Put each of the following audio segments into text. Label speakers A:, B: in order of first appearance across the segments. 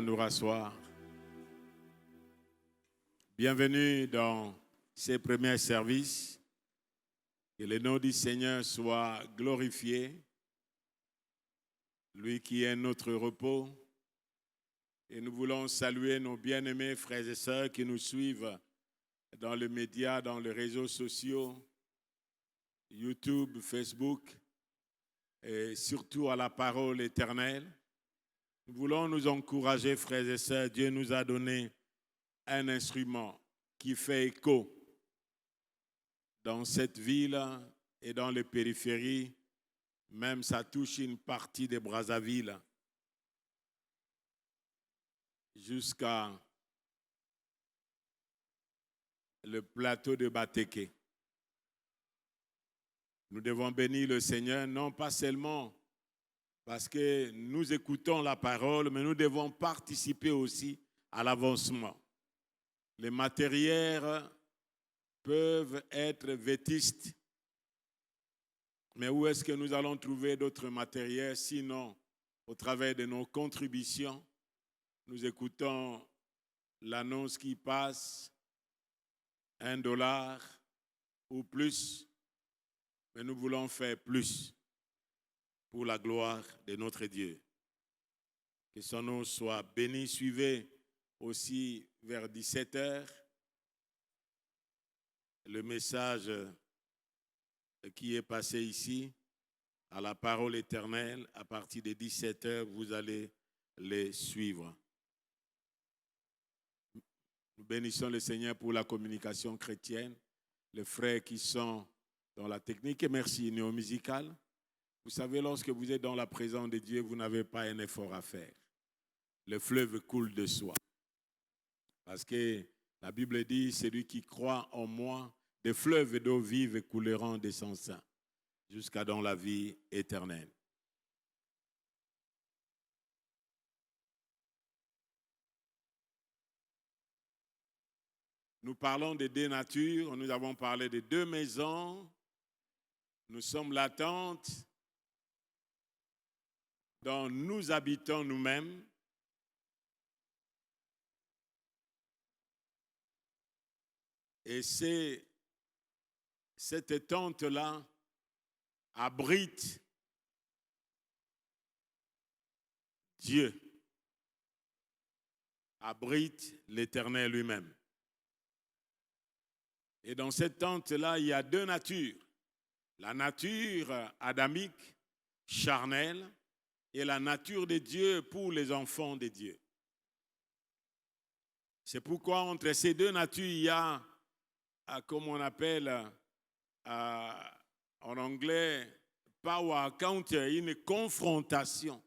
A: nous rasseoir. Bienvenue dans ces premiers services. Que le nom du Seigneur soit glorifié. Lui qui est notre repos. Et nous voulons saluer nos bien-aimés frères et sœurs qui nous suivent dans les médias, dans les réseaux sociaux, YouTube, Facebook, et surtout à la parole éternelle. Nous voulons nous encourager, frères et sœurs. Dieu nous a donné un instrument qui fait écho dans cette ville et dans les périphéries. Même ça touche une partie de Brazzaville jusqu'à le plateau de Bateke. Nous devons bénir le Seigneur, non pas seulement parce que nous écoutons la parole, mais nous devons participer aussi à l'avancement. Les matériels peuvent être vétustes, mais où est-ce que nous allons trouver d'autres matériels sinon au travers de nos contributions? Nous écoutons l'annonce qui passe, $1 ou plus, mais nous voulons faire plus pour la gloire de notre Dieu. Que son nom soit béni. Suivez aussi vers 17h le message qui est passé ici à la parole éternelle. À partir de 17h, vous allez les suivre. Nous bénissons le Seigneur pour la communication chrétienne, les frères qui sont dans la technique. Et merci, Néo Musical. Vous savez, lorsque vous êtes dans la présence de Dieu, vous n'avez pas un effort à faire. Le fleuve coule de soi. Parce que la Bible dit, celui qui croit en moi, des fleuves d'eau vive couleront de son sein, jusqu'à dans la vie éternelle. Nous parlons de deux natures, nous avons parlé de deux maisons. Nous sommes la tente dont nous habitons nous-mêmes. Et cette tente-là abrite Dieu, abrite l'Éternel lui-même. Et dans cette tente-là, il y a deux natures. La nature adamique, charnelle, et la nature de Dieu pour les enfants de Dieu. C'est pourquoi entre ces deux natures, il y a, comme on appelle en anglais, power counter, une confrontation.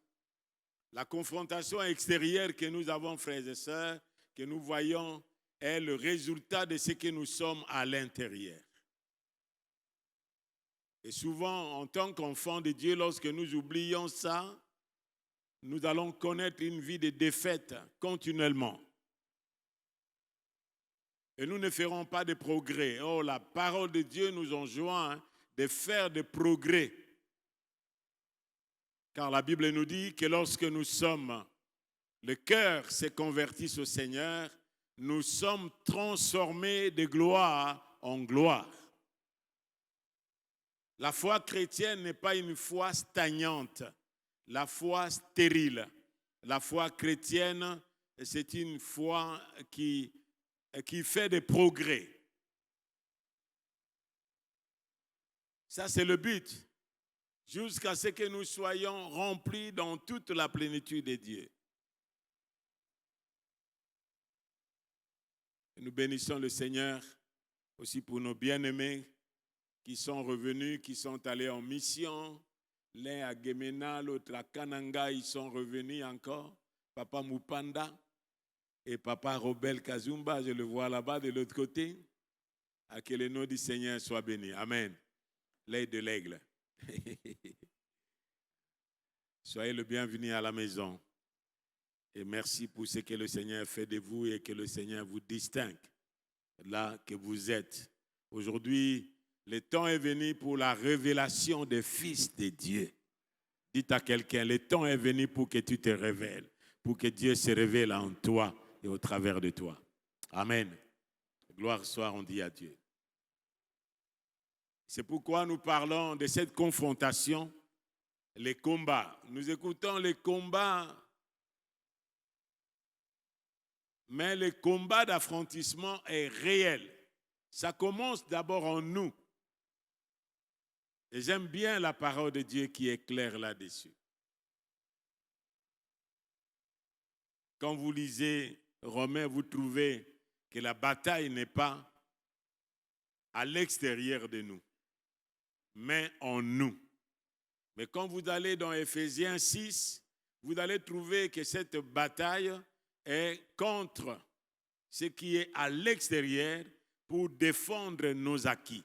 A: La confrontation extérieure que nous avons, frères et sœurs, que nous voyons, est le résultat de ce que nous sommes à l'intérieur. Et souvent, en tant qu'enfants de Dieu, lorsque nous oublions ça, nous allons connaître une vie de défaite continuellement. Et nous ne ferons pas de progrès. Oh, la parole de Dieu nous enjoint de faire des progrès. Car la Bible nous dit que lorsque nous sommes, le cœur s'est converti au Seigneur, nous sommes transformés de gloire en gloire. La foi chrétienne n'est pas une foi stagnante, la foi stérile. La foi chrétienne, c'est une foi qui fait des progrès. Ça, c'est le but. Jusqu'à ce que nous soyons remplis dans toute la plénitude de Dieu. Et nous bénissons le Seigneur aussi pour nos bien-aimés qui sont revenus, qui sont allés en mission. L'un à Gemena, l'autre à Kananga, ils sont revenus encore. Papa Mupanda et Papa Robel Kazumba, je le vois là-bas de l'autre côté. À que le nom du Seigneur soit béni. Amen. L'œil de l'aigle. Soyez le bienvenu à la maison. Et merci pour ce que le Seigneur fait de vous et que le Seigneur vous distingue là que vous êtes. Aujourd'hui, le temps est venu pour la révélation des fils de Dieu. Dites à quelqu'un, le temps est venu pour que tu te révèles. pour que Dieu se révèle en toi et au travers de toi. Amen. Gloire soit rendue à Dieu. C'est pourquoi nous parlons de cette confrontation, les combats. Nous écoutons les combats, mais le combat d'affrontissement est réel. Ça commence d'abord en nous. Et j'aime bien la parole de Dieu qui est claire là-dessus. Quand vous lisez Romains, vous trouvez que la bataille n'est pas à l'extérieur de nous, mais en nous. Mais quand vous allez dans Éphésiens 6, vous allez trouver que cette bataille est contre ce qui est à l'extérieur pour défendre nos acquis.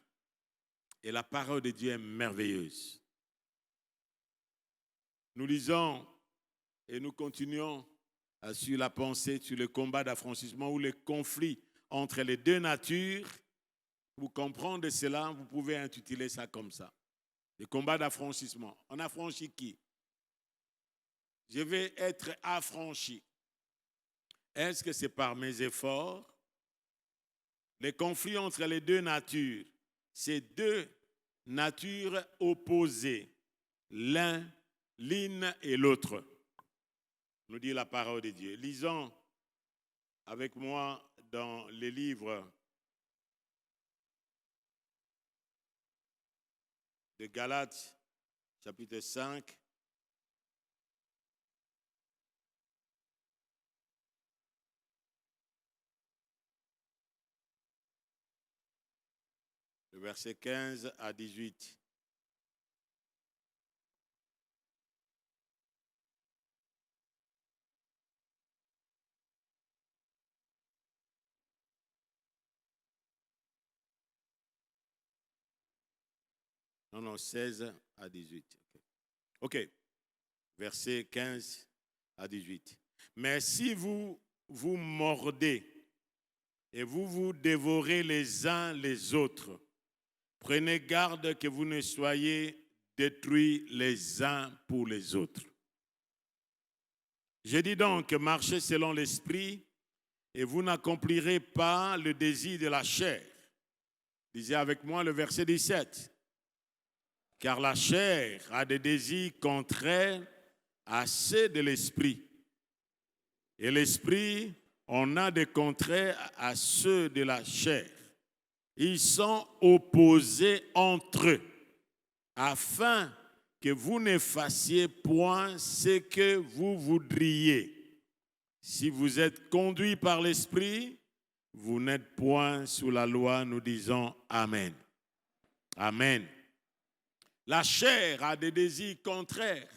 A: Et la parole de Dieu est merveilleuse. Nous lisons et nous continuons sur la pensée, sur le combat d'affranchissement ou le conflit entre les deux natures. Pour comprendre cela, vous pouvez intituler ça comme ça. Le combat d'affranchissement. On affranchit qui? Je vais être affranchi. Est-ce que c'est par mes efforts? Les conflits entre les deux natures, c'est deux natures opposées, l'une et l'autre, nous dit la parole de Dieu. Lisons avec moi dans les livres de Galates, chapitre 5. Le verset 15 à 18. Non, 16 à 18. OK. Verset 15 à 18. Mais si vous vous mordez et vous vous dévorez les uns les autres, prenez garde que vous ne soyez détruits les uns pour les autres. Je dis donc, marchez selon l'esprit et vous n'accomplirez pas le désir de la chair. Lisez avec moi le verset 17. Car la chair a des désirs contraires à ceux de l'esprit. Et l'esprit en a des contraires à ceux de la chair. Ils sont opposés entre eux, afin que vous ne fassiez point ce que vous voudriez. Si vous êtes conduits par l'esprit, vous n'êtes point sous la loi, nous disons Amen. Amen. La chair a des désirs contraires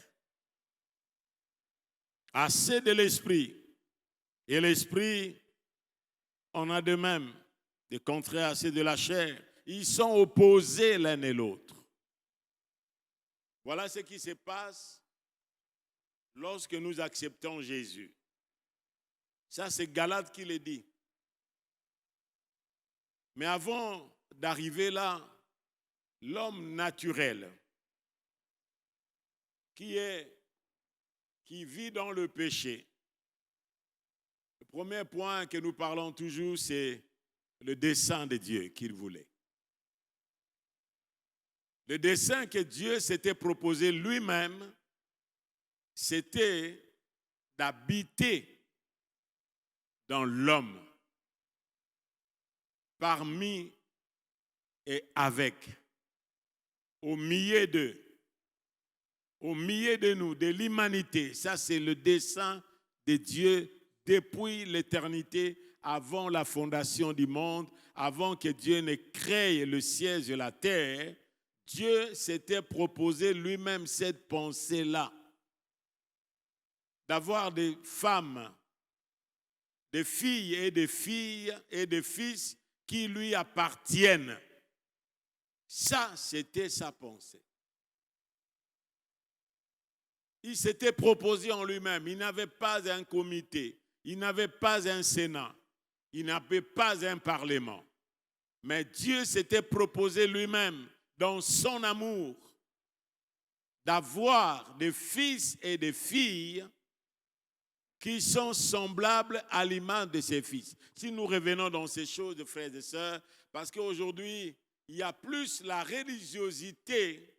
A: à ceux de l'esprit. Et l'esprit en a de même, des contraires à ceux de la chair. Ils sont opposés l'un et l'autre. Voilà ce qui se passe lorsque nous acceptons Jésus. Ça, c'est Galate qui le dit. Mais avant d'arriver là, l'homme naturel qui vit dans le péché. Le premier point que nous parlons toujours, c'est le dessein de Dieu qu'il voulait. Le dessein que Dieu s'était proposé lui-même, c'était d'habiter dans l'homme, parmi et avec, au milieu d'eux. Au milieu de nous, de l'humanité. Ça, c'est le dessein de Dieu depuis l'éternité, avant la fondation du monde, avant que Dieu ne crée le ciel et la terre. Dieu s'était proposé lui-même cette pensée-là, d'avoir des femmes, des filles et des fils qui lui appartiennent. Ça, c'était sa pensée. Il s'était proposé en lui-même. Il n'avait pas un comité. Il n'avait pas un Sénat. Il n'avait pas un Parlement. Mais Dieu s'était proposé lui-même, dans son amour, d'avoir des fils et des filles qui sont semblables à l'image de ses fils. Si nous revenons dans ces choses, frères et sœurs, parce qu'aujourd'hui, il y a plus la religiosité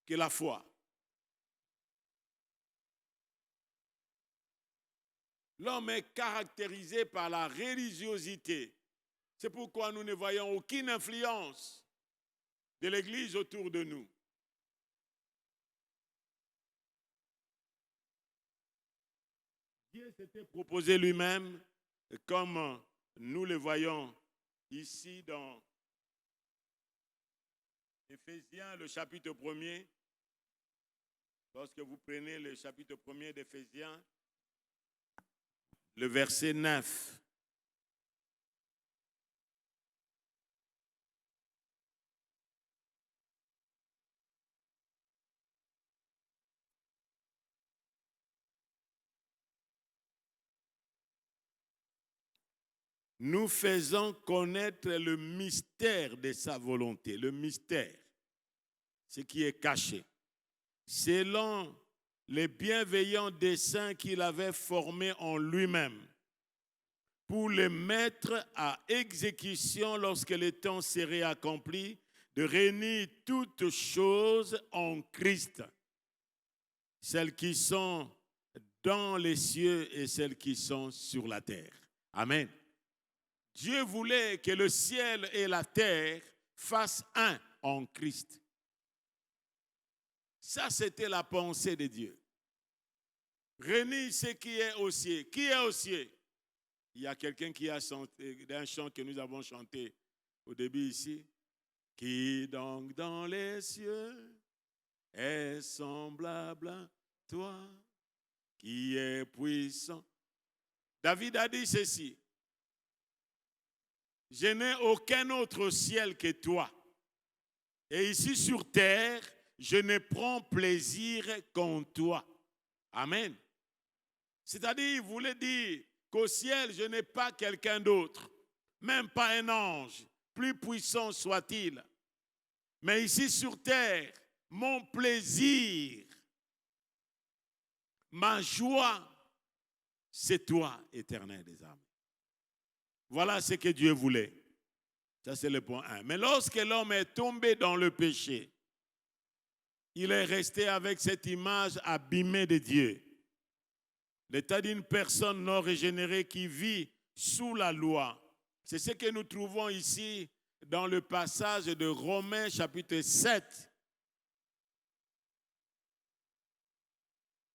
A: que la foi. L'homme est caractérisé par la religiosité. C'est pourquoi nous ne voyons aucune influence de l'Église autour de nous. Dieu s'était proposé lui-même, comme nous le voyons ici dans Éphésiens, le chapitre 1er. Lorsque vous prenez le chapitre 1er d'Éphésiens, le verset 9. Nous faisons connaître le mystère de sa volonté, le mystère, ce qui est caché, selon les bienveillants desseins qu'il avait formés en lui-même, pour les mettre à exécution lorsque le temps serait accompli, de réunir toutes choses en Christ, celles qui sont dans les cieux et celles qui sont sur la terre. Amen. Dieu voulait que le ciel et la terre fassent un en Christ. Ça, c'était la pensée de Dieu. Réunir ce qui est aux cieux. Qui est aux cieux? Il y a quelqu'un qui a chanté un chant que nous avons chanté au début ici. Qui donc dans les cieux est semblable à toi, qui est puissant. David a dit ceci. Je n'ai aucun autre ciel que toi. Et ici sur terre, je ne prends plaisir qu'en toi. Amen. C'est-à-dire, il voulait dire qu'au ciel, je n'ai pas quelqu'un d'autre, même pas un ange, plus puissant soit-il. Mais ici sur terre, mon plaisir, ma joie, c'est toi, éternel des âmes. Voilà ce que Dieu voulait. Ça, c'est le point 1. Mais lorsque l'homme est tombé dans le péché, il est resté avec cette image abîmée de Dieu. L'état d'une personne non régénérée qui vit sous la loi. C'est ce que nous trouvons ici dans le passage de Romains chapitre 7.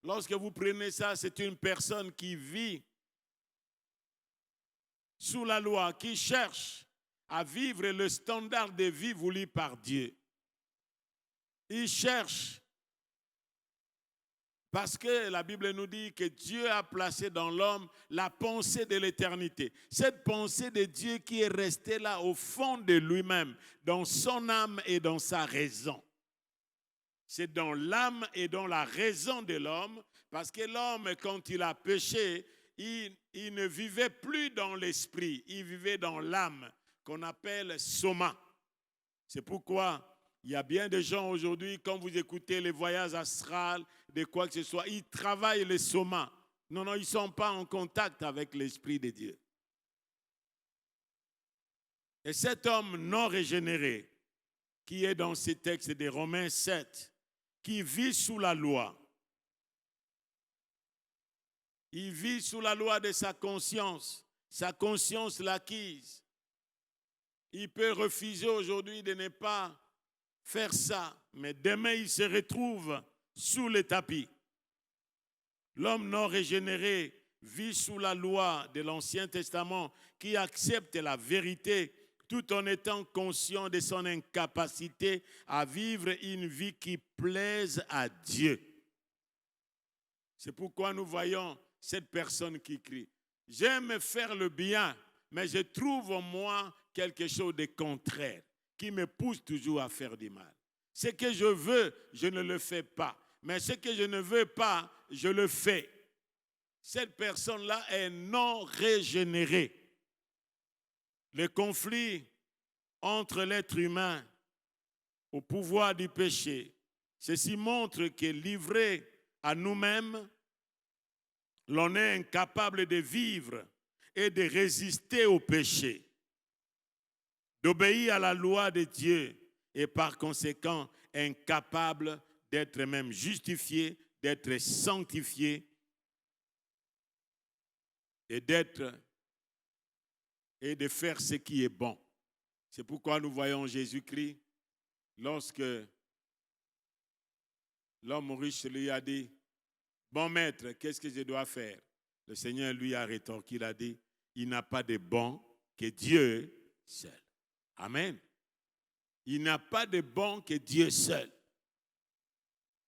A: Lorsque vous prenez ça, c'est une personne qui vit sous la loi, qui cherche à vivre le standard de vie voulu par Dieu. Il cherche, parce que la Bible nous dit que Dieu a placé dans l'homme la pensée de l'éternité. Cette pensée de Dieu qui est restée là au fond de lui-même, dans son âme et dans sa raison. C'est dans l'âme et dans la raison de l'homme, parce que l'homme, quand il a péché, il ne vivait plus dans l'esprit, il vivait dans l'âme, qu'on appelle soma. C'est pourquoi il y a bien des gens aujourd'hui, quand vous écoutez les voyages astrales, de quoi que ce soit, ils travaillent le soma. Non, ils ne sont pas en contact avec l'Esprit de Dieu. Et cet homme non régénéré, qui est dans ces textes de Romains 7, qui vit sous la loi, il vit sous la loi de sa conscience l'acquise. Il peut refuser aujourd'hui de ne pas faire ça, mais demain il se retrouve sous le tapis. L'homme non régénéré vit sous la loi de l'Ancien Testament qui accepte la vérité tout en étant conscient de son incapacité à vivre une vie qui plaise à Dieu. C'est pourquoi nous voyons cette personne qui crie. J'aime faire le bien, mais je trouve en moi quelque chose de contraire qui me pousse toujours à faire du mal. Ce que je veux, je ne le fais pas. Mais ce que je ne veux pas, je le fais. Cette personne-là est non régénérée. Le conflit entre l'être humain au pouvoir du péché, ceci montre que livré à nous-mêmes, l'on est incapable de vivre et de résister au péché, d'obéir à la loi de Dieu et par conséquent incapable d'être même justifié, d'être sanctifié et de faire ce qui est bon. C'est pourquoi nous voyons Jésus-Christ, lorsque l'homme riche lui a dit, « Bon maître, qu'est-ce que je dois faire ?» Le Seigneur lui a rétorqué, il a dit, « Il n'a pas de bon que Dieu seul. » Amen. Il n'a pas de bon que Dieu seul.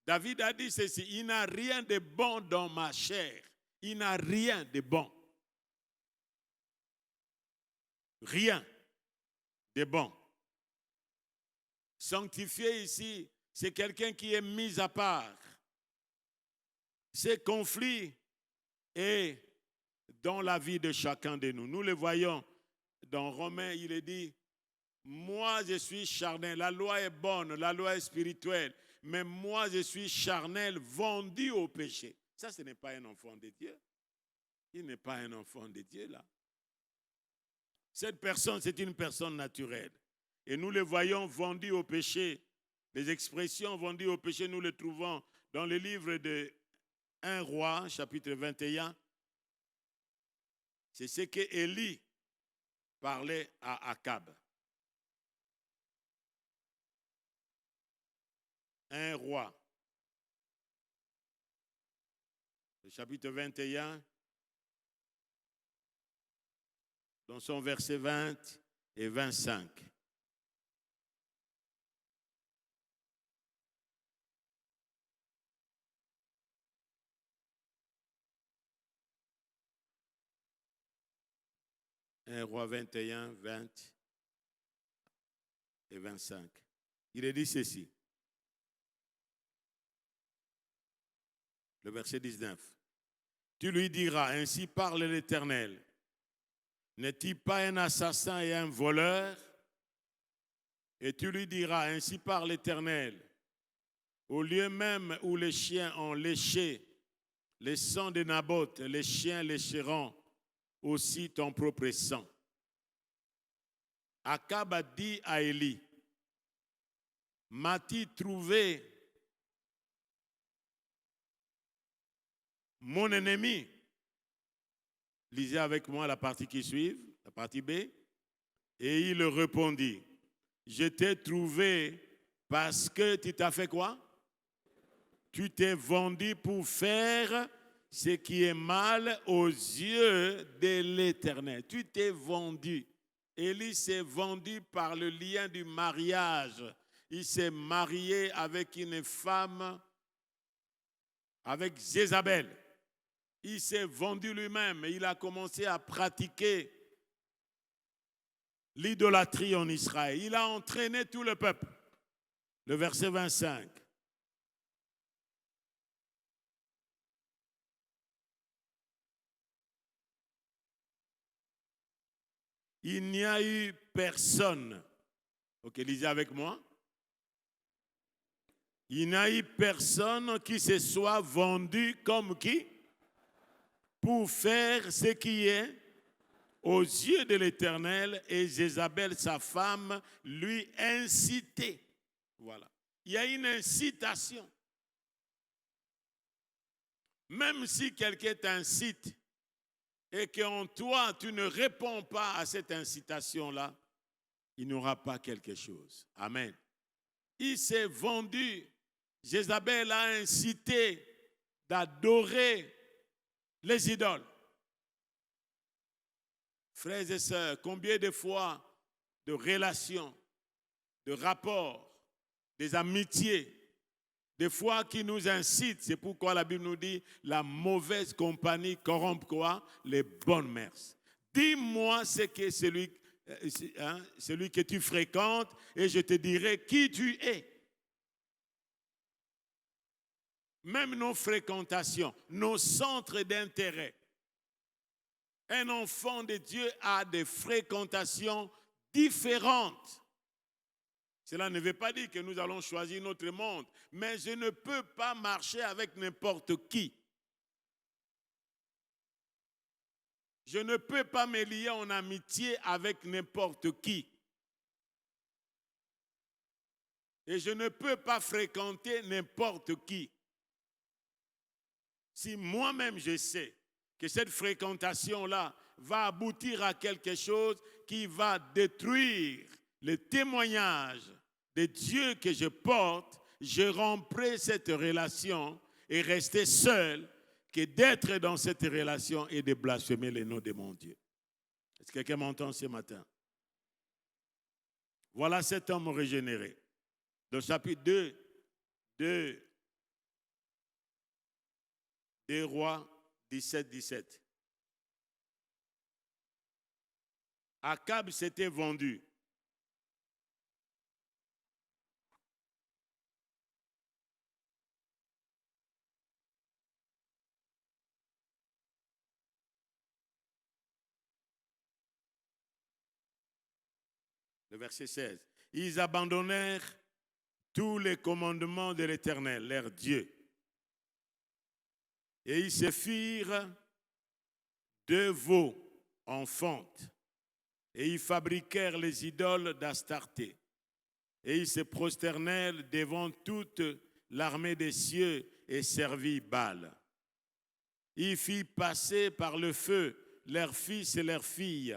A: David a dit ceci, « Il n'a rien de bon dans ma chair. Il n'a rien de bon. » Rien de bon. Sanctifié ici, c'est quelqu'un qui est mis à part. Ces conflits est dans la vie de chacun de nous. Nous le voyons dans Romains, il est dit, moi je suis charnel, la loi est bonne, la loi est spirituelle, mais moi je suis charnel, vendu au péché. Ça, ce n'est pas un enfant de Dieu. Il n'est pas un enfant de Dieu là. Cette personne, c'est une personne naturelle. Et nous le voyons vendu au péché. Les expressions vendues au péché, nous les trouvons dans le livre de 1 Roi, chapitre 21. C'est ce que Élie parlait à Akab. 1 Roi, le chapitre 21, dans son verset 20 et 25. Un Roi 21, 20 et 25. Il est dit ceci. Le verset 19. Tu lui diras, ainsi parle l'Éternel. N'est-il pas un assassin et un voleur? Et tu lui diras, ainsi parle l'Éternel. Au lieu même où les chiens ont léché les sangs de Naboth, les chiens lécheront aussi ton propre sang. Akab a dit à Élie, m'as-tu trouvé mon ennemi? Lisez avec moi la partie qui suit, la partie B. Et il répondit, je t'ai trouvé parce que tu t'as fait quoi? Tu t'es vendu pour faire ce qui est mal aux yeux de l'Éternel. Tu t'es vendu. Élie s'est vendu par le lien du mariage. Il s'est marié avec une femme, avec Jézabel. Il s'est vendu lui-même et il a commencé à pratiquer l'idolâtrie en Israël. Il a entraîné tout le peuple. Le verset 25. Il n'y a eu personne. Ok, lisez avec moi. Il n'y a eu personne qui se soit vendu comme qui? Pour faire ce qui est aux yeux de l'Éternel, et Jézabel, sa femme, lui incitait. Voilà. Il y a une incitation. Même si quelqu'un t'incite et qu'en toi, tu ne réponds pas à cette incitation-là, il n'y aura pas quelque chose. Amen. Il s'est vendu. Jézabel a incité d'adorer les idoles. Frères et sœurs, combien de fois de relations, de rapports, des amitiés, des fois qui nous incitent, c'est pourquoi la Bible nous dit la mauvaise compagnie corrompt quoi? Les bonnes mœurs. Dis-moi ce que celui que tu fréquentes et je te dirai qui tu es. Même nos fréquentations, nos centres d'intérêt. Un enfant de Dieu a des fréquentations différentes. Cela ne veut pas dire que nous allons choisir notre monde, mais je ne peux pas marcher avec n'importe qui. Je ne peux pas me lier en amitié avec n'importe qui. Et je ne peux pas fréquenter n'importe qui. Si moi-même je sais que cette fréquentation-là va aboutir à quelque chose qui va détruire le témoignage de Dieu que je porte, je romprai cette relation et rester seul que d'être dans cette relation et de blasphémer le nom de mon Dieu. Est-ce que quelqu'un m'entend ce matin? Voilà cet homme régénéré. Dans le chapitre 2 des Rois 17. Akab s'était vendu. Le verset 16. Ils abandonnèrent tous les commandements de l'Éternel, leur Dieu. Et ils se firent 2 veaux en fonte. Et ils fabriquèrent les idoles d'Astarté. Et ils se prosternèrent devant toute l'armée des cieux et servirent Baal. Ils firent passer par le feu leurs fils et leurs filles.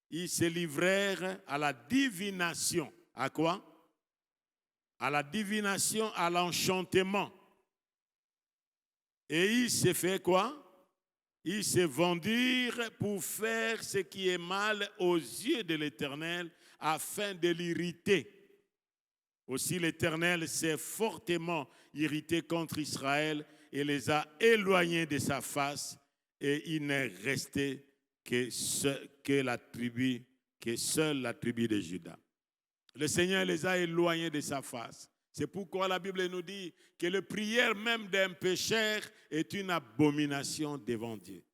A: Ils se livrèrent à la divination. À quoi? À la divination, à l'enchantement. Et ils se fait quoi? Ils se vendirent pour faire ce qui est mal aux yeux de l'Éternel afin de l'irriter. Aussi l'Éternel s'est fortement irrité contre Israël et les a éloignés de sa face, et il n'est resté que seule la tribu de Juda. Le Seigneur les a éloignés de sa face. C'est pourquoi la Bible nous dit que la prière même d'un pécheur est une abomination devant Dieu.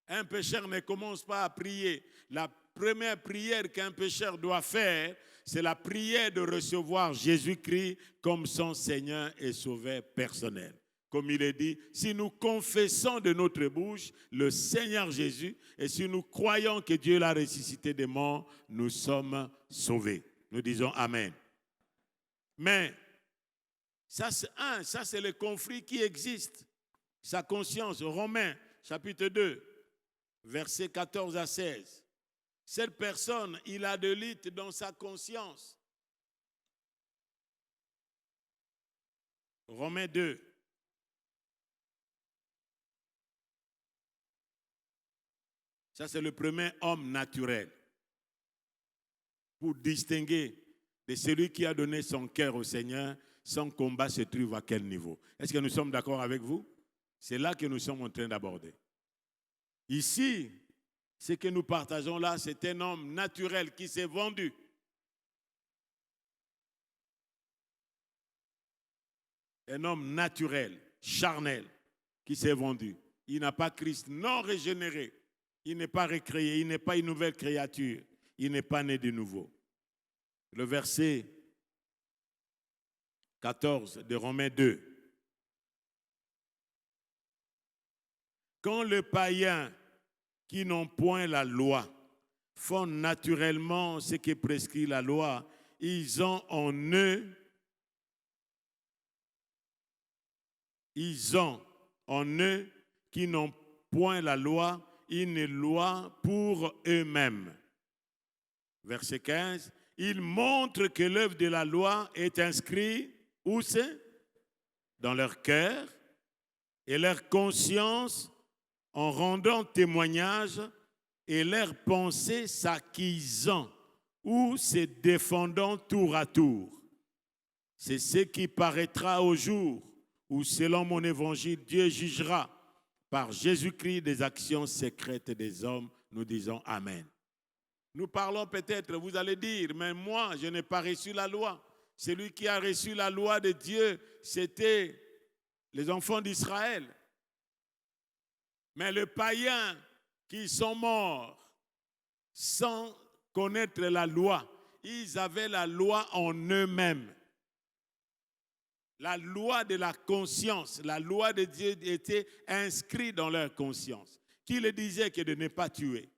A: Un pécheur ne commence pas à prier. La première prière qu'un pécheur doit faire, c'est la prière de recevoir Jésus-Christ comme son Seigneur et Sauveur personnel. Comme il est dit, si nous confessons de notre bouche le Seigneur Jésus et si nous croyons que Dieu l'a ressuscité des morts, nous sommes sauvés. Nous disons Amen. Mais ça c'est le conflit qui existe. Sa conscience, Romains chapitre 2, versets 14 à 16. Cette personne, il a de lutte dans sa conscience. Romains 2. Ça, c'est le premier homme naturel. Pour distinguer de celui qui a donné son cœur au Seigneur, son combat se trouve à quel niveau? Est-ce que nous sommes d'accord avec vous? C'est là que nous sommes en train d'aborder. Ici, ce que nous partageons là, c'est un homme naturel qui s'est vendu. Un homme naturel, charnel, qui s'est vendu. Il n'a pas Christ non régénéré. Il n'est pas recréé. Il n'est pas une nouvelle créature. Il n'est pas né de nouveau. Le verset 14 de Romains 2. Quand les païens qui n'ont point la loi font naturellement ce que prescrit la loi, ils ont en eux qui n'ont point la loi, une loi pour eux-mêmes. Verset 15, ils montrent que l'œuvre de la loi est inscrite, où c'est? Dans leur cœur, et leur conscience en rendant témoignage, et leurs pensées s'acquisant ou se défendant tour à tour. C'est ce qui paraîtra au jour où, selon mon évangile, Dieu jugera par Jésus-Christ des actions secrètes des hommes. Nous disons Amen. Nous parlons peut-être, vous allez dire, mais moi, je n'ai pas reçu la loi. Celui qui a reçu la loi de Dieu, c'était les enfants d'Israël. Mais les païens qui sont morts sans connaître la loi, ils avaient la loi en eux-mêmes. La loi de la conscience, la loi de Dieu était inscrite dans leur conscience. qui le disait que de ne pas tuer,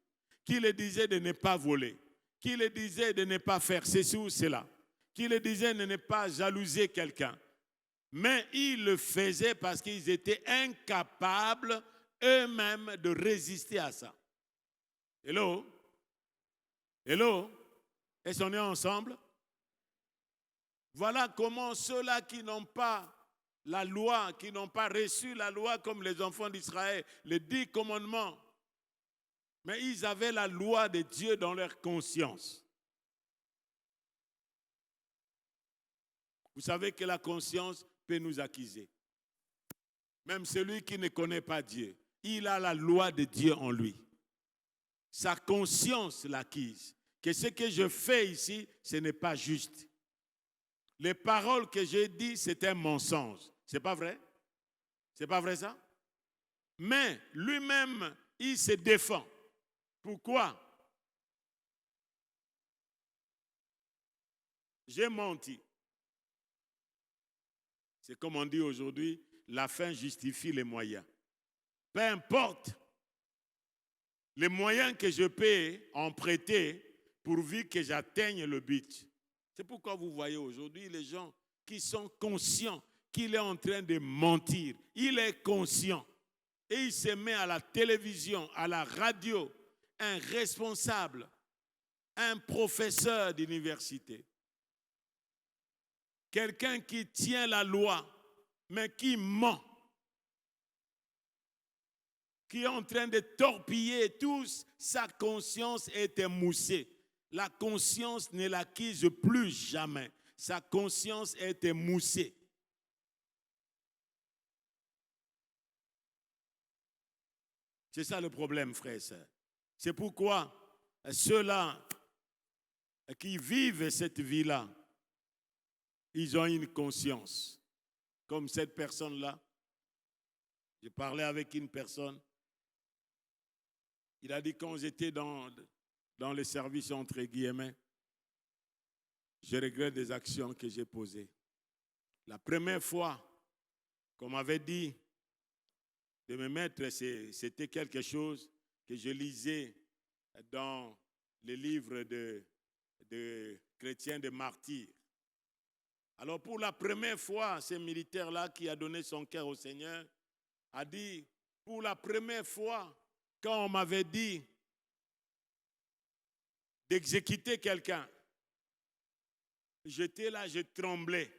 A: qui le disait de ne pas voler, qui le disait de ne pas faire ceci ou cela, qui le disait de ne pas jalouser quelqu'un. Mais ils le faisaient parce qu'ils étaient incapables eux-mêmes de résister à ça. Hello? Hello? Est-ce qu'on est ensemble? Voilà comment ceux-là qui n'ont pas la loi, qui n'ont pas reçu la loi comme les enfants d'Israël, les 10 commandements, mais ils avaient la loi de Dieu dans leur conscience. Vous savez que la conscience peut nous accuser. Même celui qui ne connaît pas Dieu, il a la loi de Dieu en lui. Sa conscience l'accuse. Que ce que je fais ici, ce n'est pas juste. Les paroles que j'ai dites, c'est un mensonge. C'est pas vrai? C'est pas vrai ça? Mais lui-même, il se défend. Pourquoi? J'ai menti. C'est comme on dit aujourd'hui, la fin justifie les moyens. Peu importe les moyens que je peux en prêter pourvu que j'atteigne le but. C'est pourquoi vous voyez aujourd'hui les gens qui sont conscients qu'il est en train de mentir. Il est conscient. Et il se met à la télévision, à la radio, un responsable, un professeur d'université. Quelqu'un qui tient la loi, mais qui ment. Qui est en train de torpiller tous, sa conscience est émoussée. La conscience ne l'acquise plus jamais. Sa conscience est émoussée. C'est ça le problème, frères et sœurs. C'est pourquoi ceux-là qui vivent cette vie-là, ils ont une conscience. Comme cette personne-là. J'ai parlé avec une personne. Il a dit quand j'étais dans le service entre guillemets, je regrette des actions que j'ai posées. La première fois qu'on m'avait dit de me mettre, c'était quelque chose que je lisais dans les livres de chrétiens, de martyrs. Alors pour la première fois, ce militaire-là qui a donné son cœur au Seigneur a dit, pour la première fois, quand on m'avait dit d'exécuter quelqu'un, j'étais là, je tremblais.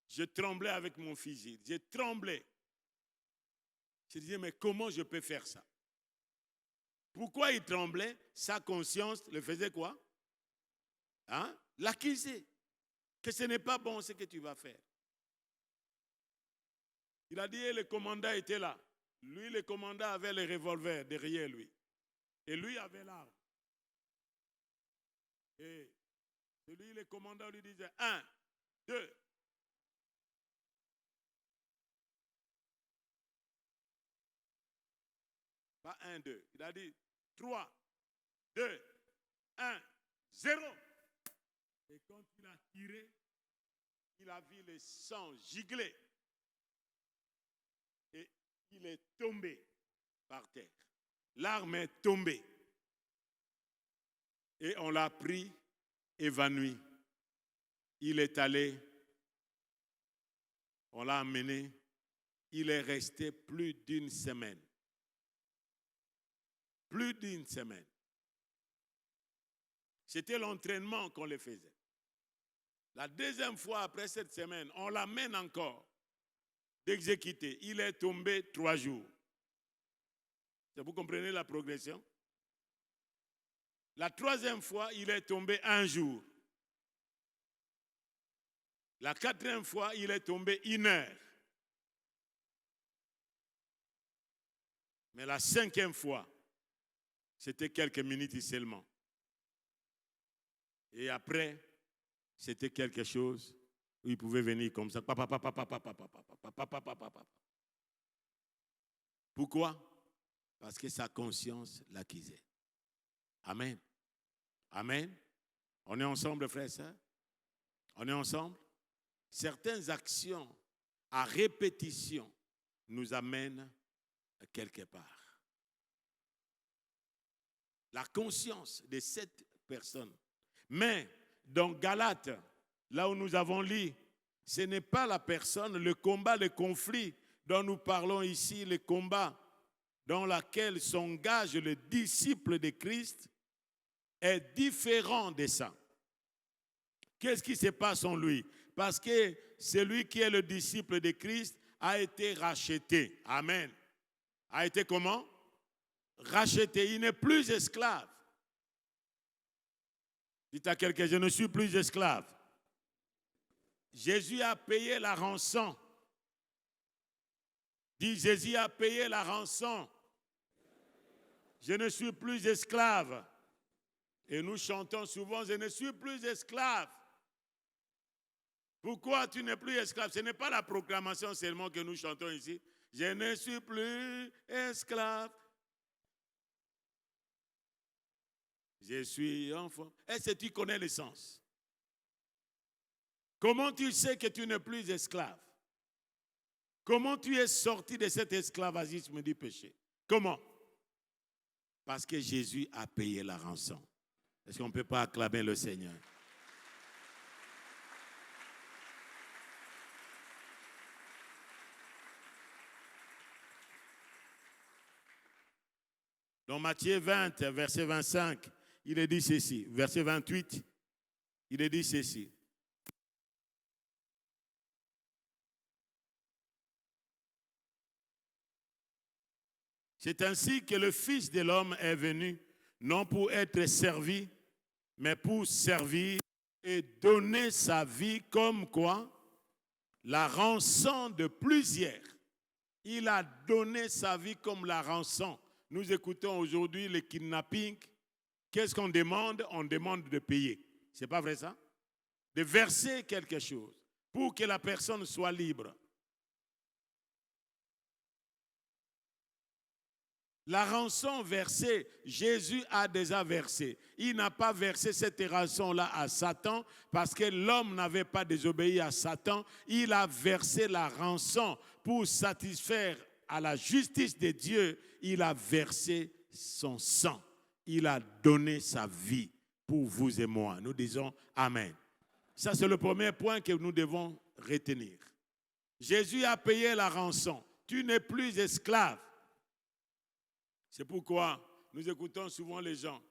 A: Je tremblais avec mon fusil. Je tremblais. Je disais, mais comment je peux faire ça? Pourquoi il tremblait? Sa conscience le faisait quoi? Hein? L'accuser. Que ce n'est pas bon ce que tu vas faire. Il a dit, et le commandant était là. Lui, le commandant avait le revolver derrière lui. Et lui avait l'arme. Et celui, le commandant lui disait, 1, 2. Pas 1, 2. Il a dit 3, 2, 1, 0. Et quand il a tiré, il a vu le sang gigler. Et il est tombé par terre. L'arme est tombée. Et on l'a pris évanoui. Il est allé, on l'a amené. Il est resté plus d'une semaine. Plus d'une semaine. C'était l'entraînement qu'on le faisait. La deuxième fois, après cette semaine, on l'amène encore d'exécuter. Il est tombé 3 jours. Vous comprenez la progression? La troisième fois, il est tombé 1 jour. La quatrième fois, il est tombé 1 heure. Mais la 5e fois, c'était quelques minutes seulement. Et après, c'était quelque chose où il pouvait venir comme ça. Pourquoi? Parce que sa conscience l'accusait. Amen. Amen. On est ensemble, frères et sœurs? On est ensemble? Certaines actions à répétition nous amènent quelque part. la conscience de cette personne. Mais dans Galates, là où nous avons lu, ce n'est pas la personne, le combat, le conflit dont nous parlons ici, le combat dans lequel s'engage le disciple de Christ est différent de ça. Qu'est-ce qui se passe en lui? Parce que celui qui est le disciple de Christ a été racheté. Amen. A été comment? Racheté. Il n'est plus esclave. Dites à quelqu'un, je ne suis plus esclave. Jésus a payé la rançon. Dis, Jésus a payé la rançon. Je ne suis plus esclave. Et nous chantons souvent, je ne suis plus esclave. Pourquoi tu n'es plus esclave? Ce n'est pas la proclamation seulement que nous chantons ici. Je ne suis plus esclave. Je suis enfant. Est-ce que tu connais le sens? Comment tu sais que tu n'es plus esclave? Comment tu es sorti de cet esclavagisme du péché? Comment? Parce que Jésus a payé la rançon. Est-ce qu'on ne peut pas acclamer le Seigneur? Dans Matthieu 20, verset 25, il est dit ceci. Verset 28, il est dit ceci. C'est ainsi que le Fils de l'homme est venu, non pour être servi, mais pour servir et donner sa vie comme quoi? La rançon de plusieurs. Il a donné sa vie comme la rançon. Nous écoutons aujourd'hui le kidnapping. Qu'est-ce qu'on demande? On demande de payer. C'est pas vrai ça? De verser quelque chose pour que la personne soit libre. La rançon versée, Jésus a déjà versé. Il n'a pas versé cette rançon-là à Satan parce que l'homme n'avait pas désobéi à Satan. Il a versé la rançon pour satisfaire à la justice de Dieu. Il a versé son sang. Il a donné sa vie pour vous et moi. Nous disons Amen. Ça, c'est le premier point que nous devons retenir. Jésus a payé la rançon. Tu n'es plus esclave. C'est pourquoi nous écoutons souvent les gens.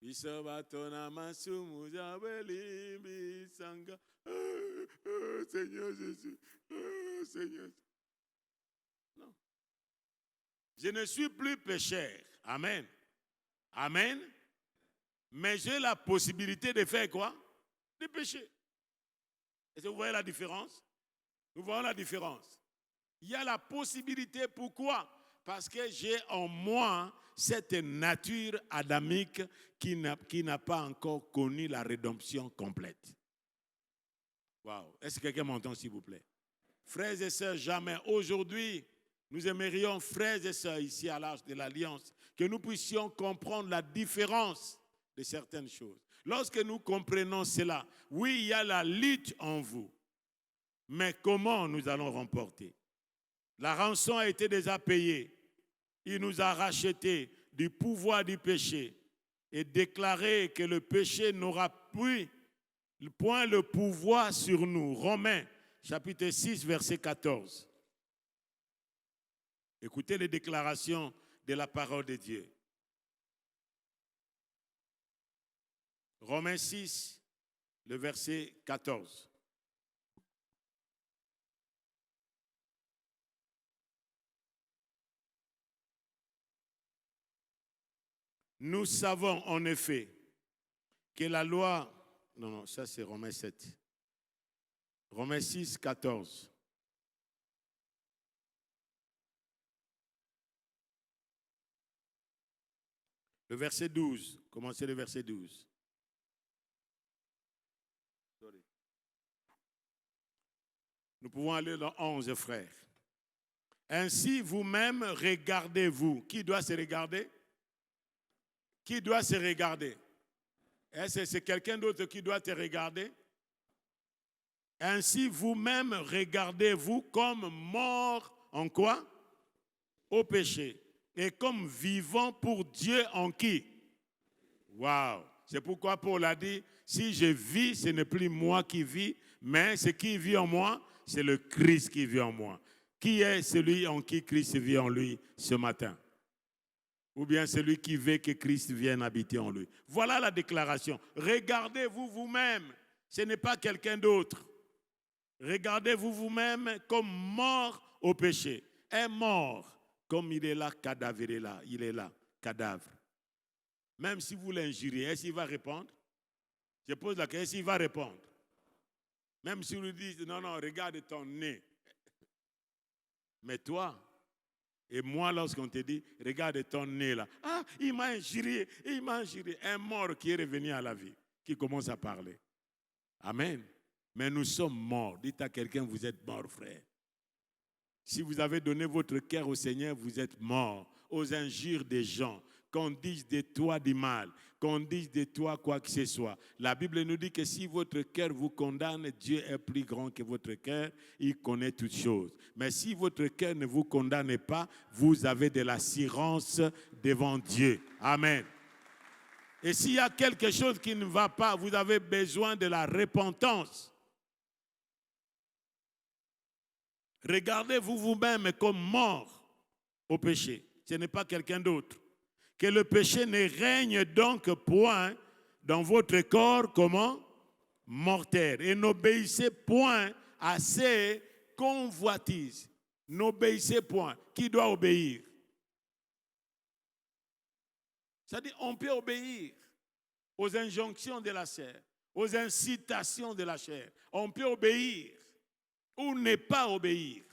A: Seigneur Jésus, Seigneur. Non. Je ne suis plus pécheur. Amen. Amen. Mais j'ai la possibilité de faire quoi? De pécher. Est-ce que vous voyez la différence? Nous voyons la différence. Il y a la possibilité. Pourquoi? Parce que j'ai en moi cette nature adamique qui n'a pas encore connu la rédemption complète. Waouh! Est-ce que quelqu'un m'entend, s'il vous plaît? Frères et sœurs, jamais. Aujourd'hui, nous aimerions, frères et sœurs, ici à l'Arche de l'Alliance, que nous puissions comprendre la différence de certaines choses. Lorsque nous comprenons cela, oui, il y a la lutte en vous. Mais comment nous allons remporter? La rançon a été déjà payée. Il nous a rachetés du pouvoir du péché et déclaré que le péché n'aura plus point le pouvoir sur nous. Romains, chapitre 6, verset 14. Écoutez les déclarations de la parole de Dieu. Romains 6, le verset 14. Nous savons en effet que la loi... Non, ça c'est Romains 7. Romains 6, 14. Le verset 12. Commencez le verset 12. Nous pouvons aller dans 11, frères. Ainsi, vous-même, regardez-vous. Qui doit se regarder? Qui doit se regarder? Est-ce que c'est quelqu'un d'autre qui doit te regarder? Ainsi, vous-même, regardez-vous comme mort en quoi? Au péché. Et comme vivant pour Dieu en qui? Waouh! C'est pourquoi Paul a dit, si je vis, ce n'est plus moi qui vis, mais ce qui vit en moi, c'est le Christ qui vit en moi. Qui est celui en qui Christ vit en lui ce matin? Ou bien celui qui veut que Christ vienne habiter en lui. Voilà la déclaration. Regardez-vous vous-même. Ce n'est pas quelqu'un d'autre. Regardez-vous vous-même comme mort au péché. Un mort, comme il est là, cadavre, il est là. Il est là, cadavre. Même si vous l'injuriez, est-ce qu'il va répondre? Je pose la question, est-ce qu'il va répondre? Même si vous lui dites, non, non, regarde ton nez. Mais toi, et moi, lorsqu'on te dit, regarde ton nez là. Ah, il m'a injurié, il m'a injurié. Un mort qui est revenu à la vie, qui commence à parler. Amen. Mais nous sommes morts. Dites à quelqu'un, vous êtes mort, frère. Si vous avez donné votre cœur au Seigneur, vous êtes mort aux injures des gens, qu'on dise de toi du mal, qu'on dise de toi quoi que ce soit. La Bible nous dit que si votre cœur vous condamne, Dieu est plus grand que votre cœur, il connaît toutes choses. Mais si votre cœur ne vous condamne pas, vous avez de l'assurance devant Dieu. Amen. Et s'il y a quelque chose qui ne va pas, vous avez besoin de la repentance. Regardez-vous vous-même comme mort au péché. Ce n'est pas quelqu'un d'autre. Que le péché ne règne donc point dans votre corps comment? Mortel. Et n'obéissez point à ces convoitises. N'obéissez point. Qui doit obéir? C'est-à-dire, on peut obéir aux injonctions de la chair, aux incitations de la chair. On peut obéir ou ne pas obéir.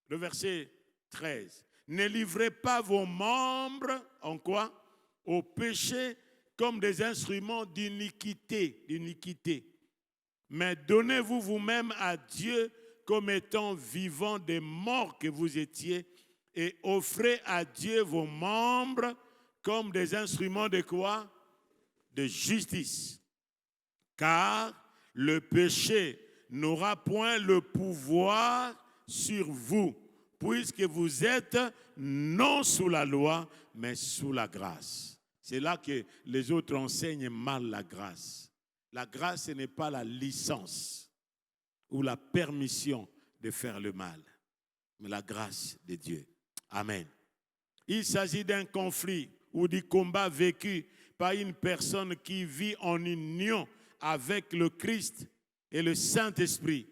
A: Le verset 13. Ne livrez pas vos membres, en quoi? Au péché comme des instruments d'iniquité, mais donnez-vous vous-même à Dieu comme étant vivants des morts que vous étiez et offrez à Dieu vos membres comme des instruments de quoi? De justice. Car le péché n'aura point le pouvoir sur vous, puisque vous êtes non sous la loi, mais sous la grâce. C'est là que les autres enseignent mal la grâce. La grâce, ce n'est pas la licence ou la permission de faire le mal, mais la grâce de Dieu. Amen. Il s'agit d'un conflit ou du combat vécu par une personne qui vit en union avec le Christ et le Saint-Esprit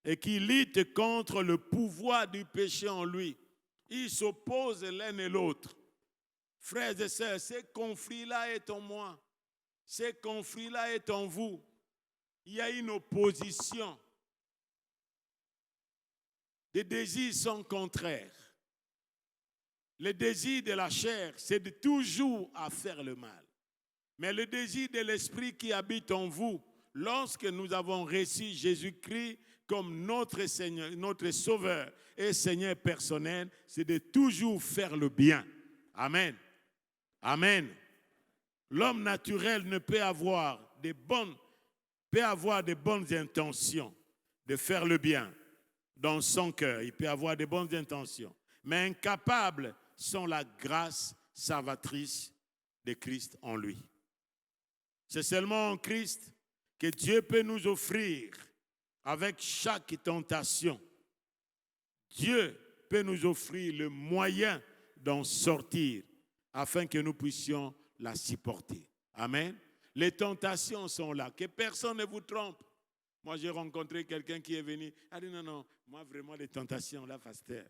A: et qui lutte contre le pouvoir du péché en lui. Ils s'opposent l'un et l'autre. Frères et sœurs, ce conflit-là est en moi. Ce conflit-là est en vous. Il y a une opposition. Les désirs sont contraires. Le désir de la chair, c'est de toujours à faire le mal. Mais le désir de l'esprit qui habite en vous, lorsque nous avons reçu Jésus-Christ comme notre Seigneur, notre Sauveur et Seigneur personnel, c'est de toujours faire le bien. Amen. Amen. L'homme naturel ne peut avoir de bonnes intentions de faire le bien dans son cœur. Il peut avoir de bonnes intentions. Mais incapables sont la grâce salvatrice de Christ en lui. C'est seulement en Christ que Dieu peut nous offrir, avec chaque tentation, Dieu peut nous offrir le moyen d'en sortir afin que nous puissions la supporter. Amen. Les tentations sont là. Que personne ne vous trompe. Moi, j'ai rencontré quelqu'un qui est venu. Il a dit non, non, moi vraiment les tentations là, pasteur.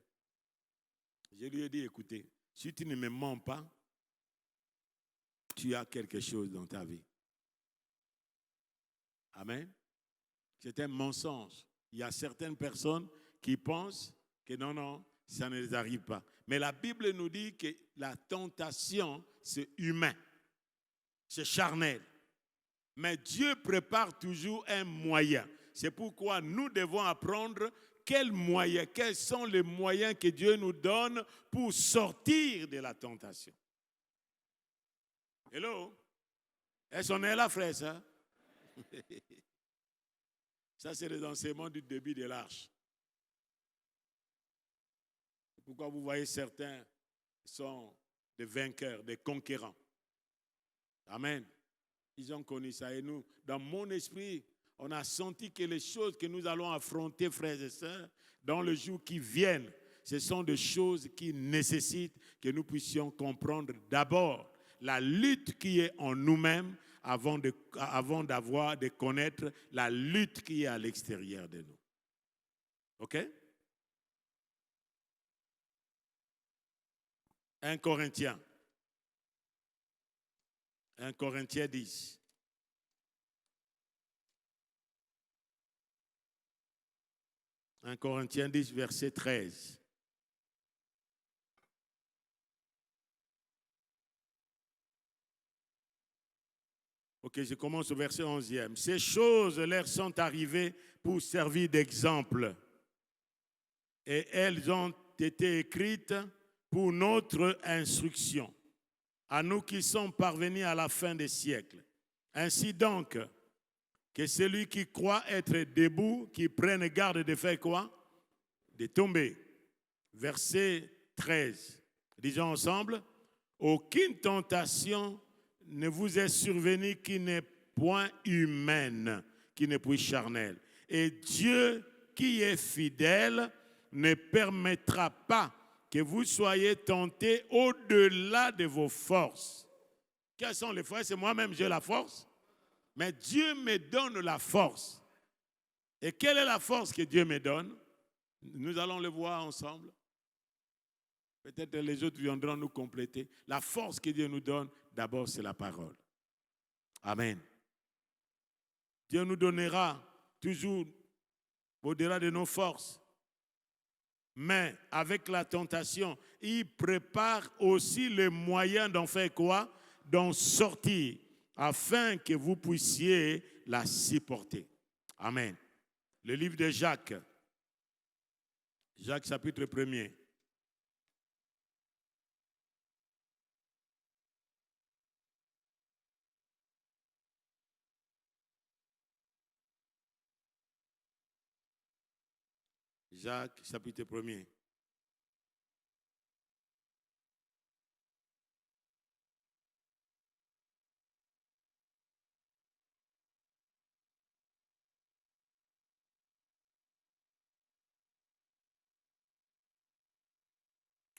A: Je lui ai dit, écoutez, si tu ne me mens pas, tu as quelque chose dans ta vie. Amen. C'est un mensonge. Il y a certaines personnes qui pensent que non, non, ça ne les arrive pas. Mais la Bible nous dit que la tentation, c'est humain. C'est charnel. Mais Dieu prépare toujours un moyen. C'est pourquoi nous devons apprendre quels sont les moyens que Dieu nous donne pour sortir de la tentation. Hello? Est-ce qu'on est là, frère, ça? Ça, c'est les enseignements du début de l'arche. Pourquoi vous voyez certains sont des vainqueurs, des conquérants. Amen. Ils ont connu ça. Et nous, dans mon esprit, on a senti que les choses que nous allons affronter, frères et sœurs, dans le jour qui viennent, ce sont des choses qui nécessitent que nous puissions comprendre d'abord la lutte qui est en nous-mêmes avant de connaître la lutte qui est à l'extérieur de nous. OK? 1 Corinthiens. 1 Corinthiens 10. « 1 Corinthiens 10, verset 13. Ok, je commence au verset 11e. Ces choses leur sont arrivées pour servir d'exemple. Et elles ont été écrites pour notre instruction, à nous qui sommes parvenus à la fin des siècles. Ainsi donc, que celui qui croit être debout, qui prenne garde de faire quoi? De tomber. Verset 13. Disons ensemble, aucune tentation ne vous est survenue qui n'est point humaine, qui n'est point charnelle. Et Dieu qui est fidèle ne permettra pas que vous soyez tentés au-delà de vos forces. Quelles sont les forces? C'est moi-même, j'ai la force. Mais Dieu me donne la force. Et quelle est la force que Dieu me donne? Nous allons le voir ensemble. Peut-être les autres viendront nous compléter. La force que Dieu nous donne, d'abord, c'est la parole. Amen. Dieu nous donnera toujours au-delà de nos forces. Mais avec la tentation, il prépare aussi les moyens d'en faire quoi? D'en sortir, afin que vous puissiez la supporter. Amen. Le livre de Jacques. Jacques chapitre 1er. Jacques chapitre 1er.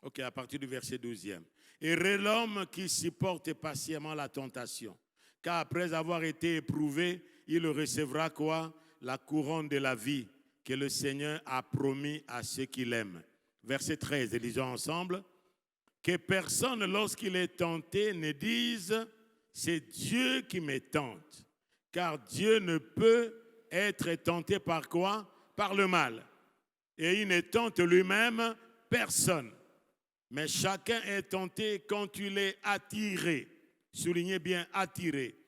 A: Ok, à partir du verset 12e. Heureux l'homme qui supporte patiemment la tentation, car après avoir été éprouvé, il recevra quoi? La couronne de la vie que le Seigneur a promis à ceux qui l'aiment. Verset 13, lisons ensemble. Que personne, lorsqu'il est tenté, ne dise « c'est Dieu qui me tente ». Car Dieu ne peut être tenté par quoi? Par le mal. Et il ne tente lui-même personne. Mais chacun est tenté quand il est attiré, soulignez bien attiré,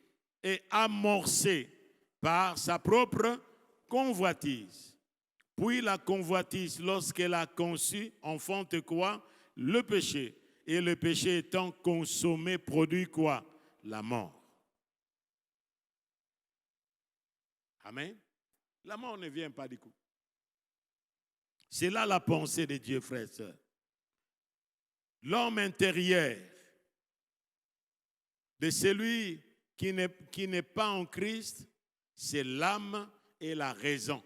A: et amorcé par sa propre convoitise. Puis la convoitise, lorsqu'elle a conçu, enfante quoi? Le péché. Et le péché étant consommé, produit quoi? La mort. Amen. La mort ne vient pas du coup. C'est là la pensée de Dieu, frères et sœurs. L'homme intérieur de celui qui n'est pas en Christ, c'est l'âme et la raison.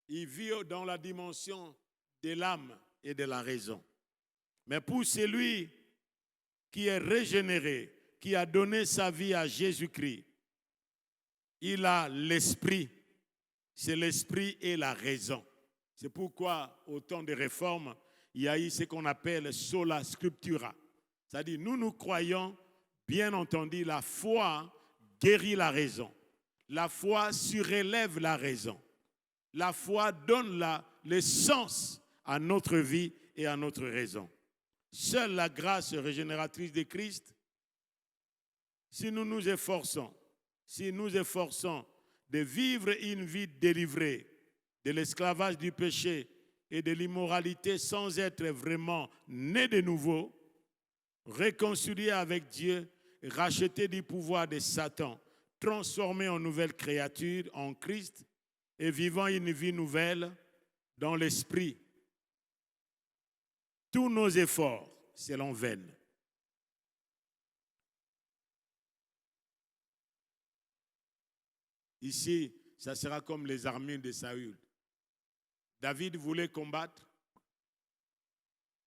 A: Il vit dans la dimension de l'âme et de la raison. Mais pour celui qui est régénéré, qui a donné sa vie à Jésus-Christ, il a l'esprit. C'est l'esprit et la raison. C'est pourquoi, au temps des réformes, il y a eu ce qu'on appelle sola scriptura. C'est-à-dire, nous croyons, bien entendu, la foi guérit la raison. La foi surélève la raison. La foi donne le sens à notre vie et à notre raison. Seule la grâce régénératrice de Christ, si nous nous efforçons de vivre une vie délivrée de l'esclavage du péché et de l'immoralité sans être vraiment nés de nouveau, réconciliés avec Dieu, rachetés du pouvoir de Satan, transformés en nouvelles créatures en Christ et vivant une vie nouvelle dans l'esprit. Tous nos efforts seront vains. Ici, ça sera comme les armées de Saül. David voulait combattre.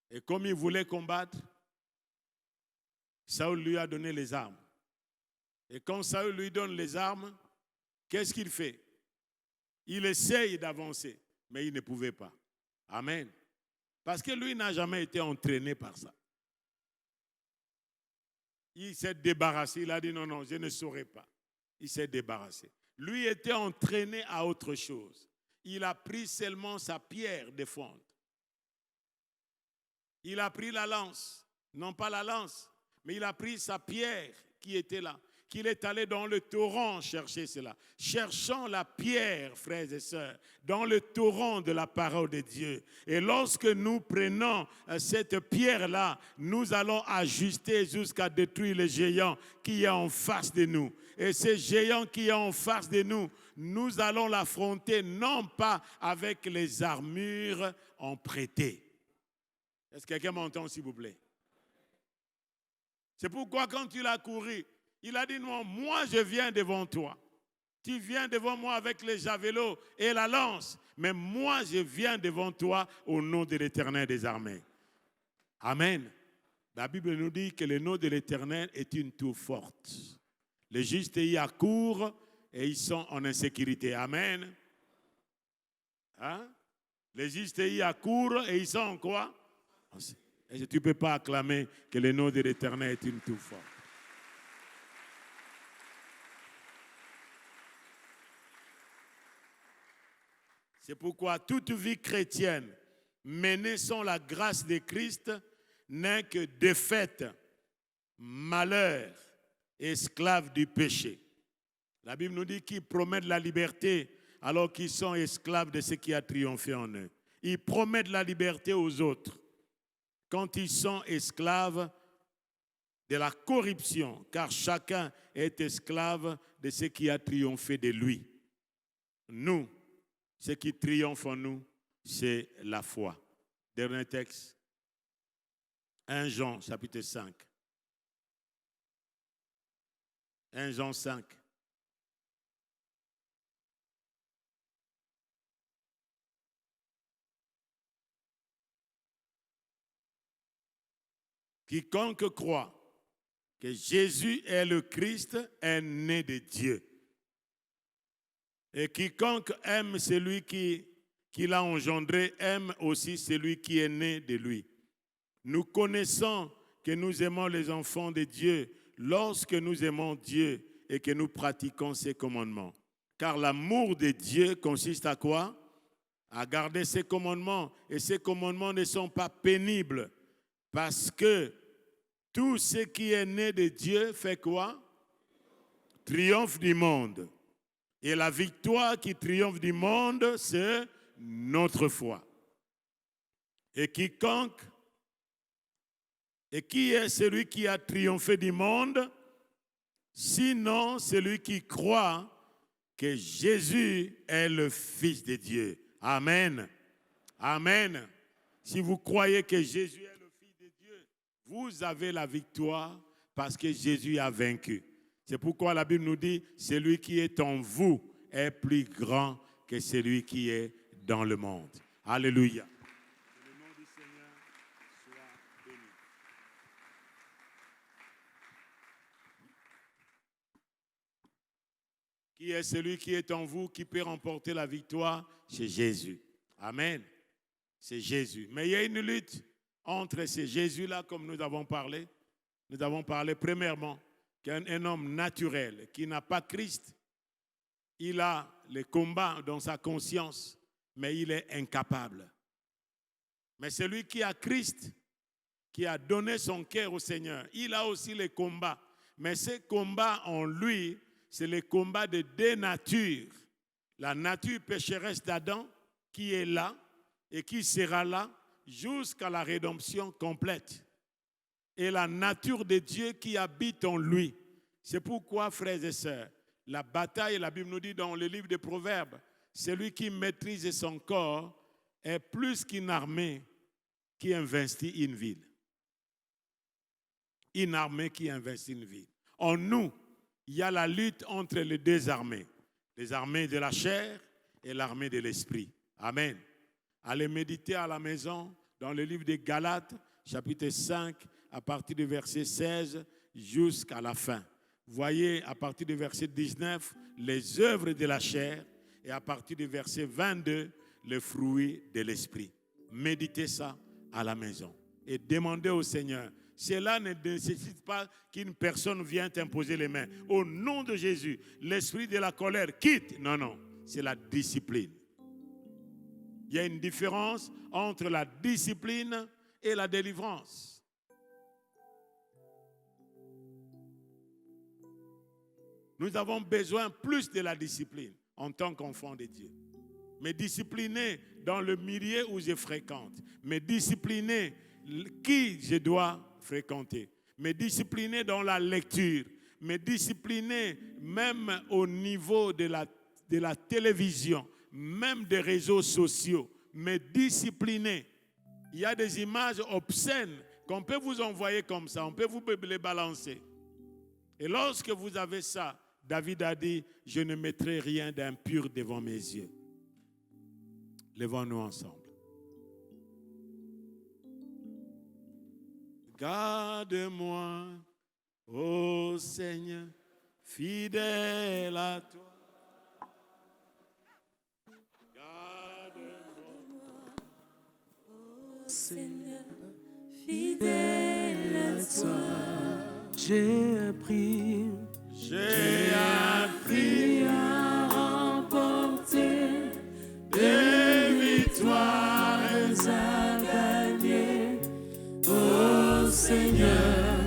A: Et comme il voulait combattre, Saül lui a donné les armes. Et quand Saül lui donne les armes, qu'est-ce qu'il fait? Il essaye d'avancer, mais il ne pouvait pas. Amen. Parce que lui n'a jamais été entraîné par ça. Il s'est débarrassé. Il a dit non, non, je ne saurais pas. Il s'est débarrassé. Lui était entraîné à autre chose. Il a pris seulement sa pierre de fonte. Il a pris la lance. Non pas la lance, mais il a pris sa pierre qui était là. Qu'il est allé dans le torrent chercher cela. Cherchant la pierre, frères et sœurs, dans le torrent de la parole de Dieu. Et lorsque nous prenons cette pierre-là, nous allons ajuster jusqu'à détruire le géant qui est en face de nous. Et ce géant qui est en face de nous, nous allons l'affronter non pas avec les armures empruntées. Est-ce que quelqu'un m'entend, s'il vous plaît? C'est pourquoi quand il a couru, il a dit non, moi je viens devant toi. Tu viens devant moi avec les javelots et la lance. Mais moi je viens devant toi au nom de l'Éternel des armées. Amen. La Bible nous dit que le nom de l'Éternel est une tour forte. Les justes y accourent et ils sont en insécurité. Amen. Hein? Les justes y accourent et ils sont en quoi? Et tu ne peux pas acclamer que le nom de l'Éternel est une tour forte. C'est pourquoi toute vie chrétienne menée sans la grâce de Christ n'est que défaite, malheur, esclave du péché. La Bible nous dit qu'ils promettent la liberté alors qu'ils sont esclaves de ce qui a triomphé en eux. Ils promettent la liberté aux autres quand ils sont esclaves de la corruption, car chacun est esclave de ce qui a triomphé de lui. Nous, ce qui triomphe en nous, c'est la foi. Dernier texte, 1 Jean, chapitre 5. 1 Jean 5. Quiconque croit que Jésus est le Christ est né de Dieu. Et quiconque aime celui qui l'a engendré, aime aussi celui qui est né de lui. Nous connaissons que nous aimons les enfants de Dieu lorsque nous aimons Dieu et que nous pratiquons ses commandements. Car l'amour de Dieu consiste à quoi? À garder ses commandements. Et ces commandements ne sont pas pénibles parce que tout ce qui est né de Dieu fait quoi? Triomphe du monde. Et la victoire qui triomphe du monde, c'est notre foi. Et qui est celui qui a triomphé du monde? Sinon, celui qui croit que Jésus est le Fils de Dieu. Amen. Amen. Si vous croyez que Jésus est le Fils de Dieu, vous avez la victoire parce que Jésus a vaincu. C'est pourquoi la Bible nous dit, celui qui est en vous est plus grand que celui qui est dans le monde. Alléluia. Que le nom du Seigneur soit béni. Qui est celui qui est en vous, qui peut remporter la victoire? C'est Jésus. Amen. C'est Jésus. Mais il y a une lutte entre ces Jésus-là, comme nous avons parlé. Nous avons parlé premièrement qu'un homme naturel qui n'a pas Christ, il a le combat dans sa conscience, mais il est incapable. Mais celui qui a Christ, qui a donné son cœur au Seigneur, il a aussi le combat. Mais ce combat en lui, c'est le combat de deux natures. La nature pécheresse d'Adam qui est là et qui sera là jusqu'à la rédemption complète. Et la nature de Dieu qui habite en lui. C'est pourquoi, frères et sœurs, la bataille, la Bible nous dit dans le livre des Proverbes, celui qui maîtrise son corps est plus qu'une armée qui investit une ville. Une armée qui investit une ville. En nous, il y a la lutte entre les deux armées. Les armées de la chair et l'armée de l'esprit. Amen. Allez méditer à la maison dans le livre des Galates, chapitre 5, à partir du verset 16 jusqu'à la fin. Voyez à partir du verset 19 les œuvres de la chair et à partir du verset 22 les fruits de l'esprit. Méditez ça à la maison et demandez au Seigneur. Cela ne nécessite pas qu'une personne vienne t'imposer les mains. Au nom de Jésus, l'esprit de la colère quitte. Non, non, c'est la discipline. Il y a une différence entre la discipline et la délivrance. Nous avons besoin plus de la discipline en tant qu'enfants de Dieu. Mais discipliner dans le milieu où je fréquente. Mais discipliner qui je dois fréquenter. Mais discipliner dans la lecture. Mais discipliner même au niveau de la télévision. Même des réseaux sociaux. Mais discipliner. Il y a des images obscènes qu'on peut vous envoyer comme ça. On peut vous les balancer. Et lorsque vous avez ça, David a dit, je ne mettrai rien d'impur devant mes yeux. Levons-nous ensemble. Garde-moi, ô Seigneur, fidèle à toi.
B: Garde-moi, ô Seigneur, fidèle à toi. J'ai appris à remporter des victoires à gagner. Ô Seigneur,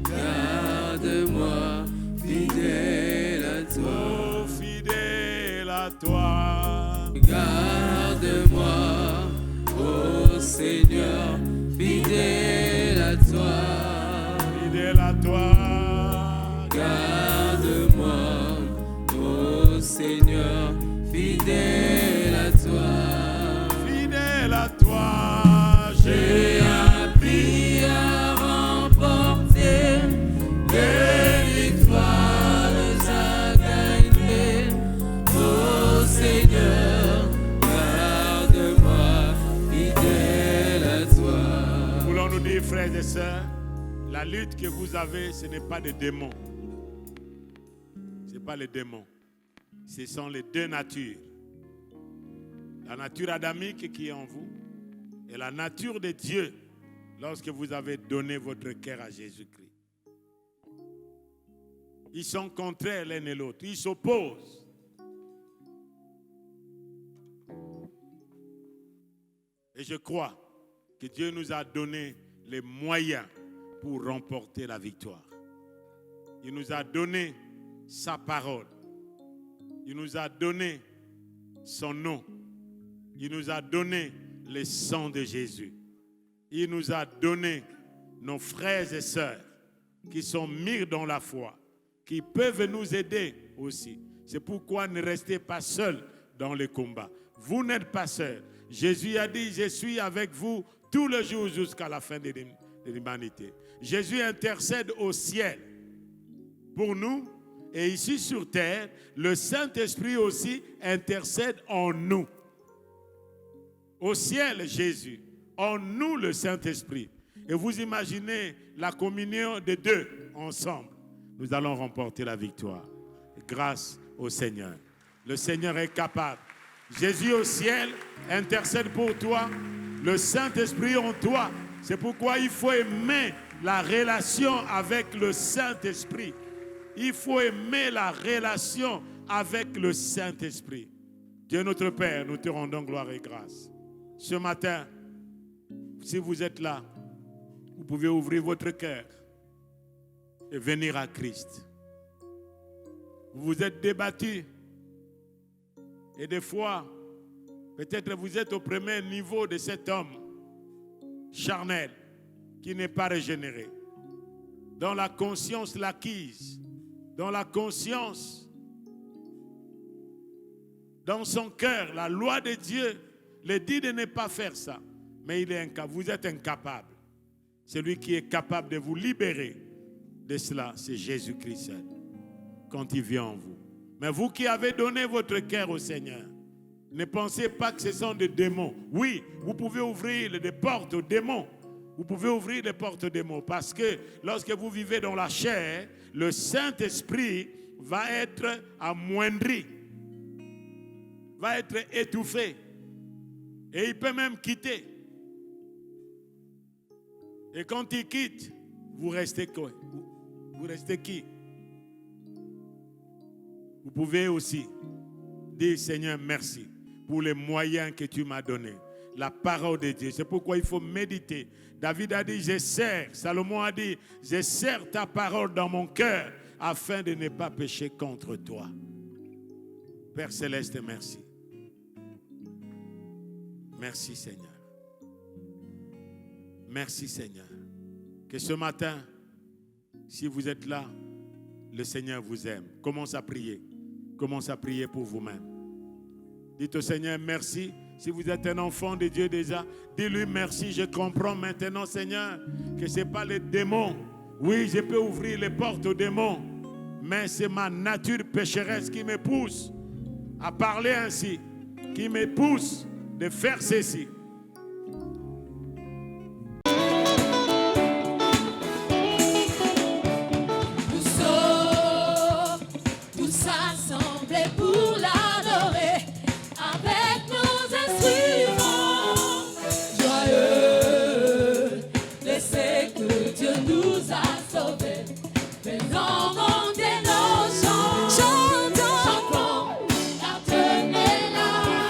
B: garde-moi fidèle à toi.
A: Oh, fidèle à toi.
B: Garde-moi, ô Seigneur, fidèle à toi.
A: Fidèle à toi.
B: Garde-moi, ô Seigneur, fidèle à toi.
A: Fidèle à toi.
B: J'ai appris à remporter des victoires à gagner. Ô Seigneur, garde-moi fidèle à toi.
A: Voulons-nous dire, frères et sœurs, la lutte que vous avez, ce n'est pas des démons. Ce n'est pas les démons. Ce sont les deux natures. La nature adamique qui est en vous et la nature de Dieu lorsque vous avez donné votre cœur à Jésus-Christ. Ils sont contraires l'un et l'autre. Ils s'opposent. Et je crois que Dieu nous a donné les moyens pour remporter la victoire. Il nous a donné sa parole. Il nous a donné son nom. Il nous a donné le sang de Jésus. Il nous a donné nos frères et sœurs qui sont mûrs dans la foi, qui peuvent nous aider aussi. C'est pourquoi ne restez pas seuls dans le combat. Vous n'êtes pas seuls. Jésus a dit, je suis avec vous tous les jours jusqu'à la fin de l'humanité. Jésus intercède au ciel pour nous et ici sur terre, le Saint-Esprit aussi intercède en nous. Au ciel, Jésus, en nous le Saint-Esprit. Et vous imaginez la communion des deux ensemble. Nous allons remporter la victoire. Grâce au Seigneur. Le Seigneur est capable. Jésus au ciel intercède pour toi. Le Saint-Esprit en toi. C'est pourquoi il faut aimer la relation avec le Saint-Esprit. Il faut aimer la relation avec le Saint-Esprit. Dieu notre Père, nous te rendons gloire et grâce. Ce matin, si vous êtes là, vous pouvez ouvrir votre cœur et venir à Christ. Vous vous êtes débattu et des fois, peut-être vous êtes au premier niveau de cet homme charnel qui n'est pas régénéré. Dans la conscience l'acquise, dans la conscience, dans son cœur, la loi de Dieu le dit de ne pas faire ça. Mais il est incapable. Vous êtes incapable. Celui qui est capable de vous libérer de cela, c'est Jésus-Christ seul. Quand il vient en vous. Mais vous qui avez donné votre cœur au Seigneur, ne pensez pas que ce sont des démons. Oui, vous pouvez ouvrir des portes aux démons. Vous pouvez ouvrir des portes aux démons parce que lorsque vous vivez dans la chair, le Saint-Esprit va être amoindri, va être étouffé. Et il peut même quitter. Et quand il quitte, vous restez quoi? Vous restez qui? Vous pouvez aussi dire, Seigneur, merci pour les moyens que tu m'as donnés. La parole de Dieu. C'est pourquoi il faut méditer. David a dit, je serre. Salomon a dit, je serre ta parole dans mon cœur afin de ne pas pécher contre toi. Père Céleste, merci. Merci Seigneur. Merci Seigneur. Que ce matin, si vous êtes là, le Seigneur vous aime. Commence à prier. Commence à prier pour vous-même. Dites au Seigneur merci. Si vous êtes un enfant de Dieu déjà, dis-lui merci. Je comprends maintenant, Seigneur, que ce n'est pas les démons. Oui, je peux ouvrir les portes aux démons, mais c'est ma nature pécheresse qui me pousse à parler ainsi, qui me pousse de faire ceci.